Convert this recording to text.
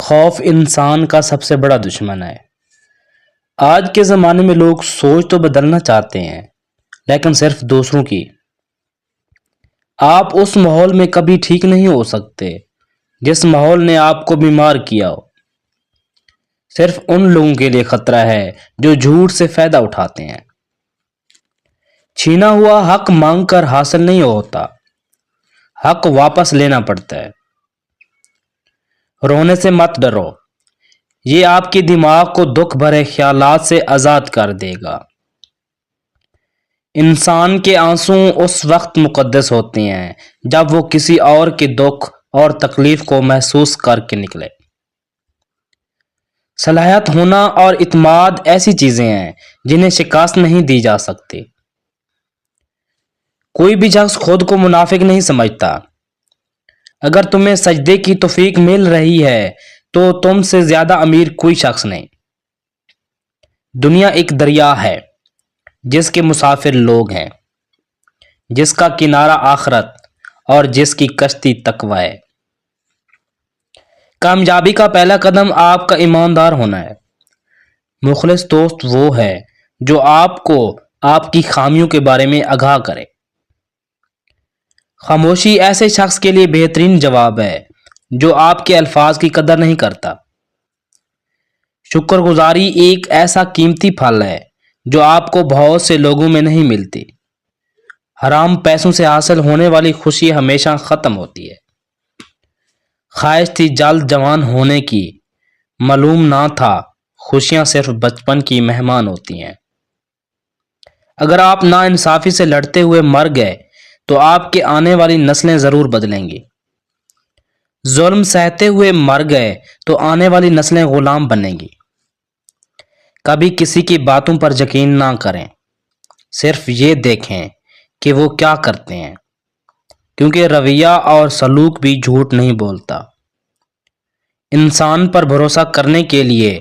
خوف انسان کا سب سے بڑا دشمن ہے۔ آج کے زمانے میں لوگ سوچ تو بدلنا چاہتے ہیں لیکن صرف دوسروں کی۔ آپ اس ماحول میں کبھی ٹھیک نہیں ہو سکتے جس ماحول نے آپ کو بیمار کیا ہو۔ صرف ان لوگوں کے لیے خطرہ ہے جو جھوٹ سے فائدہ اٹھاتے ہیں۔ چھینا ہوا حق مانگ کر حاصل نہیں ہوتا، حق واپس لینا پڑتا ہے۔ رونے سے مت ڈرو، یہ آپ کے دماغ کو دکھ بھرے خیالات سے آزاد کر دے گا۔ انسان کے آنسو اس وقت مقدس ہوتے ہیں جب وہ کسی اور کے دکھ اور تکلیف کو محسوس کر کے نکلے۔ صلاحیت ہونا اور اعتماد ایسی چیزیں ہیں جنہیں شکست نہیں دی جا سکتی۔ کوئی بھی شخص خود کو منافق نہیں سمجھتا۔ اگر تمہیں سجدے کی توفیق مل رہی ہے تو تم سے زیادہ امیر کوئی شخص نہیں۔ دنیا ایک دریا ہے جس کے مسافر لوگ ہیں، جس کا کنارہ آخرت اور جس کی کشتی تقوی ہے۔ کامیابی کا پہلا قدم آپ کا ایماندار ہونا ہے۔ مخلص دوست وہ ہے جو آپ کو آپ کی خامیوں کے بارے میں آگاہ کرے۔ خاموشی ایسے شخص کے لیے بہترین جواب ہے جو آپ کے الفاظ کی قدر نہیں کرتا۔ شکر گزاری ایک ایسا قیمتی پھل ہے جو آپ کو بہت سے لوگوں میں نہیں ملتی۔ حرام پیسوں سے حاصل ہونے والی خوشی ہمیشہ ختم ہوتی ہے۔ خواہش تھی جلد جوان ہونے کی، معلوم نہ تھا خوشیاں صرف بچپن کی مہمان ہوتی ہیں۔ اگر آپ ناانصافی سے لڑتے ہوئے مر گئے تو آپ کے آنے والی نسلیں ضرور بدلیں گی۔ ظلم سہتے ہوئے مر گئے تو آنے والی نسلیں غلام بنیں گی۔ کبھی کسی کی باتوں پر یقین نہ کریں، صرف یہ دیکھیں کہ وہ کیا کرتے ہیں، کیونکہ رویہ اور سلوک بھی جھوٹ نہیں بولتا۔ انسان پر بھروسہ کرنے کے لیے